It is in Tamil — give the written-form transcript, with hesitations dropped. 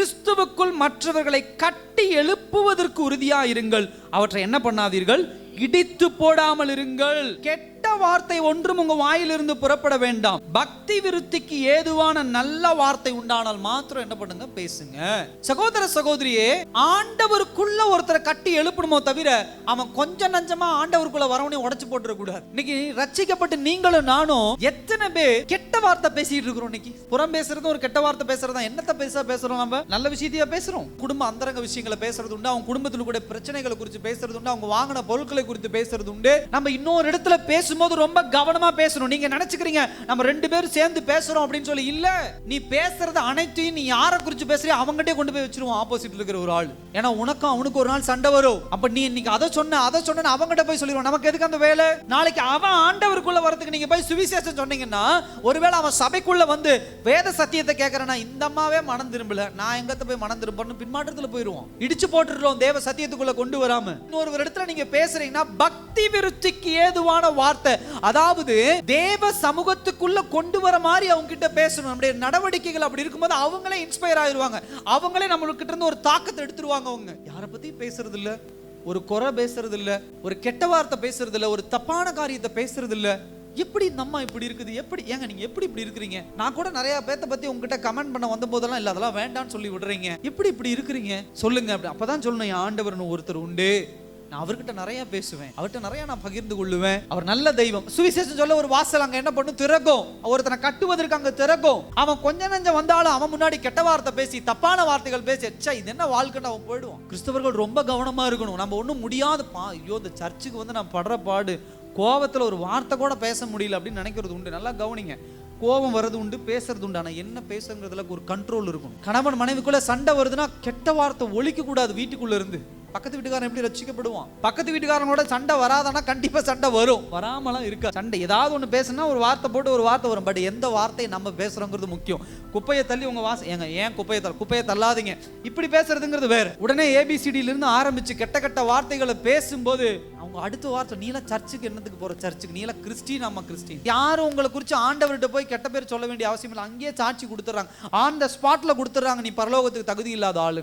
கிறிஸ்துவுக்குள் மற்றவர்களை கட்டி எழுப்புவதற்கு உறுதியாயிருங்கள், அவற்றை என்ன பண்ணாதீர்கள், இடித்து போடாமல் இருங்கள். கெட்ட வார்த்தை ஒன்றும் உங்க வாயிலிருந்து புறப்பட வேண்டாம். பக்தி விருத்திக்கு ஏதுவான நல்ல வார்த்தை உண்டானால் மாத்திரம் என்ன பண்ணுங்க, பேசுங்க. சகோதர சகோதரியே, ஆண்டவருக்குள்ள ஒருத்தரை கட்டி எழுப்பணுமோ தவிர அவன் கொஞ்சம் நஞ்சமா ஆண்டவருக்குள்ள வரவனையும் உடைச்சு போட்டுற கூடாது. இன்னைக்கு ரட்சிக்கப்பட்டு நீங்களும் நானும் எத்தனை பேர் கெட்ட வார்த்தை பேசிட்டு இருக்கிறோம். இன்னைக்கு புறம் பேசுறது ஒரு கெட்ட வார்த்தை பேசுறதா, என்னத்த பேசுறோம், நம்ம நல்ல விஷயத்தையா பேசுறோம். குடும்ப அந்தரங்க விஷயங்களை பேசுறது உண்டு, அவங்க குடும்பத்தில் கூட பிரச்சனைகளை குறித்து பேசுறது உண்டு, அவங்க வாங்கின பொருட்களை குறித்து பேசுறது உண்டு. நம்ம இன்னொரு இடத்துல பேசும்போது ரொம்ப கவனமா பேசணும். நீங்க நினைச்சுக்கிறீங்க நம்ம ரெண்டு பேரும் சேர்ந்து பேசுறோம் அப்படின்னு சொல்லி, இல்ல, நீ பேசுறது அனைத்தையும் நீ யாரை குறித்து பேசுறியோ அவங்ககிட்டே கொண்டு போய் வச்சிருவோம் ஆப்போசிட்ல இருக்கிற ஒரு ஆள். ஏன்னா உனக்கும் அவனுக்கு ஒரு நாள் சண்டை வரும். அப்ப நீ இன்னைக்கு அதை சொன்ன அவங்ககிட்ட போய் சொல்லிடுவோம். நமக்கு எதுக்கு அந்த வேலை? நாளைக்கு அவன் ஆண்டவருக்குள்ள வரதுக்கு நீங்க போய் சுவிசேஷம் சொன்னீங்கன்னா, ஒருவேளை அவன் சபைக்குள்ள வந்து வேத சத்தியத்தை கேட்கறனா, இந்த அம்மாவே மனம் திரும்பல, நான் எங்கத்த போய் மனம் திரும்பணும் பின்மாற்றத்துல போயிருவோம், இடிச்சு போட்டுறோம் தேவ சத்தியத்துக்குள்ள கொண்டு வராம. இன்னொரு இடத்துல நீங்க பேசுறீங்கன்னா பக்தி விருத்திக்கு ஏதுவான வார்த்தை, அதாவது தேவ சமூகத்துக்குள்ள கொண்டு வர மாதிரி அவங்க கிட்ட பேசணும். நம்முடைய நடவடிக்கைகள் அப்படி இருக்கும்போது அவங்களே இன்ஸ்பயர் ஆயிருவாங்க, அவங்களே நம்மகிட்ட இருந்து ஒரு தாக்கத்தை எடுத்துருவாங்க. அவங்க யாரை பத்தி பேசுறது இல்ல, ஒரு குறை பேசுறது இல்ல, ஒரு கெட்ட வார்த்தை பேசுறது இல்ல, ஒரு தப்பான காரியத்தை பேசுறது இல்ல. எப்படி நம்ம இப்படி இருக்குது, எப்படி ஏங்க நீங்க எப்படி இப்படி இருக்கிறீங்க? நான் கூட நிறைய பேத்த பத்தி உங்ககிட்ட கமெண்ட் பண்ண வந்த போதெல்லாம் இல்ல அதெல்லாம் வேண்டாம்னு சொல்லி விடுறீங்க, எப்படி இப்படி இருக்கிறீங்க சொல்லுங்க. அப்பதான் சொல்லணும், என் ஆண்டவர்னு ஒருத்தர் உண்டு, நான் அவர்கிட்ட நிறைய பேசுவேன், அவர்கிட்ட நிறைய நான் பகிர்ந்து கொள்ளுவேன், அவர் நல்ல தெய்வம். சுவிசேஷம் சொல்ல ஒரு வாசல் அங்க என்ன பண்ணும், திறக்கும். ஒருத்தனை கட்டுவதற்கு அங்க திறக்கும். அவன் கொஞ்ச நஞ்சம் வந்தாலும் அவன் முன்னாடி கெட்ட வார்த்தை பேசி தப்பான வார்த்தைகள் பேசி, இது என்ன வாழ்க்கைன்னு அவன் போயிடுவான். கிறிஸ்தவர்கள் ரொம்ப கவனமா இருக்கணும். நம்ம ஒன்றும் முடியாது, ஐயோ இந்த சர்ச்சுக்கு வந்து நான் படுற பாடு, கோபத்துல ஒரு வார்த்தை கூட பேச முடியல அப்படின்னு நினைக்கிறது உண்டு. நல்லா கவனிங்க, கோபம் வர்றது உண்டு, பேசுறது உண்டு. ஆனா என்ன பேசுறதுல ஒரு கண்ட்ரோல் இருக்கும். கணவன் மனைவிக்குள்ள சண்டை வருதுன்னா கெட்ட வார்த்தை ஒழிக்க கூடாது வீட்டுக்குள்ள இருந்து. பக்கத்து வீட்டுக்காரன் எப்படி ரட்சிக்கப்படுவான்? பக்கத்து வீட்டுக்காரனோட சண்டை வராதானா கண்டிப்பா சண்டை வரும், வராமலாம் இருக்கா சண்டை. ஏதாவது ஒன்று பேசுனா ஒரு வார்த்தை போட்டு ஒரு வார்த்தை வரும். பட் எந்த வார்த்தையை நம்ம பேசுறோங்கிறது முக்கியம். குப்பையை தள்ளி உங்க ஏன் குப்பையை தள்ளாதீங்க இப்படி பேசுறதுங்கிறது வேற. உடனே ஏபிசிடில இருந்து ஆரம்பிச்சு கெட்ட கெட்ட வார்த்தைகளை பேசும்போது அவங்க அடுத்த வார்த்தை, நீல சர்ச்சுக்கு என்னத்துக்கு போற, சர்ச்சுக்கு நீல கிறிஸ்டின், நம்ம கிறிஸ்டின். யாரும் உங்களை குறித்து ஆண்டவர்கிட்ட போய் கெட்ட பேர் சொல்ல வேண்டிய அவசியம் இல்லை, அங்கேயே சாட்சி கொடுத்துறாங்க, ஆன் த ஸ்பாட்ல கொடுத்துறாங்க, நீ பரலோகத்துக்கு தகுதி இல்லாத ஆளு.